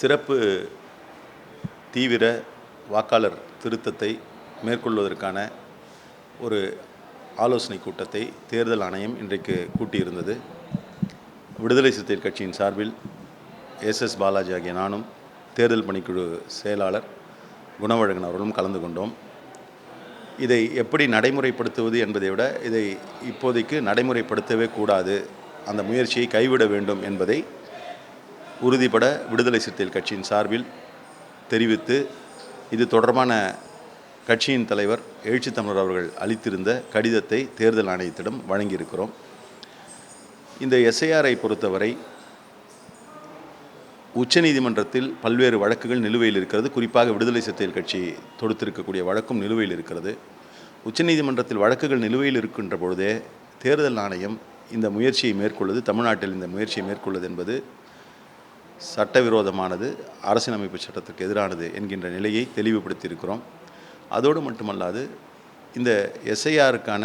சிறப்பு தீவிர வாக்காளர் திருத்தத்தை மேற்கொள்வதற்கான ஒரு ஆலோசனை கூட்டத்தை தேர்தல் ஆணையம் இன்றைக்கு கூட்டியிருந்தது. விடுதலை சிறுத்தைகள் கட்சியின் சார்பில் எஸ் பாலாஜி ஆகிய நானும் தேர்தல் பணிக்குழு செயலாளர் குணவழகன் அவர்களும் கலந்து கொண்டோம். இதை எப்படி நடைமுறைப்படுத்துவது என்பதை விட இதை இப்போதைக்கு நடைமுறைப்படுத்தவே கூடாது, அந்த முயற்சியை கைவிட வேண்டும் என்பதை உறுதிபட விடுதலை சிறுத்தைகள் கட்சியின் சார்பில் தெரிவித்து, இது தொடர்பான கட்சியின் தலைவர் எழுச்சி தமிழர் அவர்கள் அளித்திருந்த கடிதத்தை தேர்தல் ஆணையத்திடம் வழங்கியிருக்கிறோம். இந்த எஸ்ஐஆரை பொறுத்தவரை உச்சநீதிமன்றத்தில் பல்வேறு வழக்குகள் நிலுவையில் இருக்கிறது. குறிப்பாக விடுதலை சிறுத்தைகள் கட்சி தொடுத்திருக்கக்கூடிய வழக்கும் நிலுவையில் இருக்கிறது. உச்சநீதிமன்றத்தில் வழக்குகள் நிலுவையில் இருக்கின்ற பொழுதே தேர்தல் ஆணையம் இந்த முயற்சியை மேற்கொள்வது, தமிழ்நாட்டில் இந்த முயற்சியை மேற்கொள்வது என்பது சட்டவிரோதமானது, அரசியலமைப்பு சட்டத்திற்கு எதிரானது என்கின்ற நிலையை தெளிவுபடுத்தியிருக்கிறோம். அதோடு மட்டுமல்லாது, இந்த எஸ்ஐஆருக்கான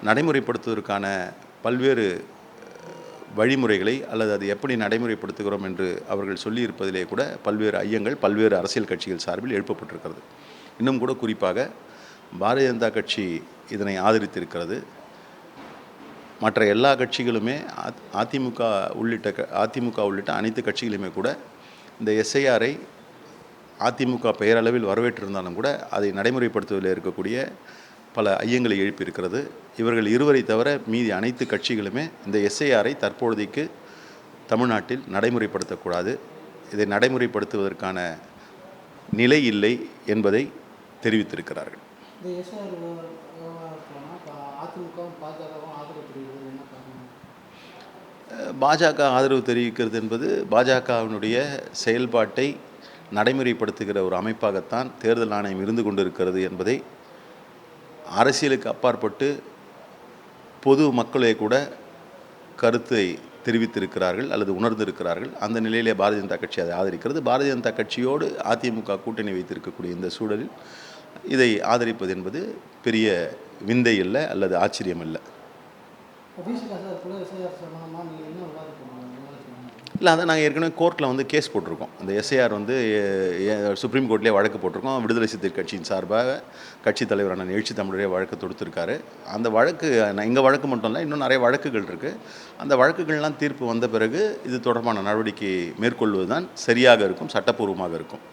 நடைமுறைப்படுத்துவதற்கான பல்வேறு வழிமுறைகளை அல்லது அது எப்படி நடைமுறைப்படுத்துகிறோம் என்று அவர்கள் சொல்லியிருப்பதிலே கூட பல்வேறு ஐயங்கள் பல்வேறு அரசியல் கட்சிகள் சார்பில் எழுப்பப்பட்டிருக்கிறது. இன்னும் கூட குறிப்பாக பாரதிய ஜனதா கட்சி இதனை ஆதரித்திருக்கிறது. மற்ற எல்லா கட்சிகளுமே அதிமுக உள்ளிட்ட அனைத்து கட்சிகளுமே கூட இந்த எஸ்ஐஆரை அதிமுக பெயரளவில் வரவேற்றிருந்தாலும் கூட அதை நடைமுறைப்படுத்துவதில் இருக்கக்கூடிய பல ஐயங்களை எழுப்பியிருக்கிறது. இவர்கள் இருவரை தவிர மீதி அனைத்து கட்சிகளுமே இந்த எஸ்ஐஆரை தற்பொழுதைக்கு தமிழ்நாட்டில் நடைமுறைப்படுத்தக்கூடாது, இதை நடைமுறைப்படுத்துவதற்கான நிலை இல்லை என்பதை தெரிவித்திருக்கிறார்கள். பாஜக ஆதரவு தெரிவிக்கிறது என்பது பாஜகவினுடைய செயல்பாட்டை நடைமுறைப்படுத்துகிற ஒரு அமைப்பாகத்தான் தேர்தல் ஆணையம் இருந்து கொண்டிருக்கிறது என்பதை அரசியலுக்கு அப்பாற்பட்டு பொது மக்களே கூட கருத்தை தெரிவித்திருக்கிறார்கள் அல்லது உணர்ந்திருக்கிறார்கள். அந்த நிலையிலே பாரதிய ஜனதா கட்சி அதை ஆதரிக்கிறது. பாரதிய ஜனதா கட்சியோடு அதிமுக கூட்டணி வைத்திருக்கக்கூடிய இந்த சூழலில் இதை ஆதரிப்பது என்பது பெரிய விந்தை இல்லை அல்லது ஆச்சரியம் இல்லை. இல்லை, அதை நாங்கள் ஏற்கனவே கோர்ட்டில் கேஸ் போட்டிருக்கோம். இந்த எஸ்ஐஆர் சுப்ரீம் கோர்ட்லேயே வழக்கு போட்டிருக்கோம். விடுதலை சிறுத்தைகள் கட்சியின் சார்பாக கட்சி தலைவரான எழுச்சி தமிழரே வழக்கு தொடுத்திருக்காரு. அந்த வழக்கு எங்கள் வழக்கு மட்டும் இல்லை, இன்னும் நிறைய வழக்குகள் இருக்குது. அந்த வழக்குகள்லாம் தீர்ப்பு வந்த பிறகு இது தொடர்பான நடவடிக்கை மேற்கொள்வது தான் சரியாக இருக்கும், சட்டப்பூர்வமாக இருக்கும்.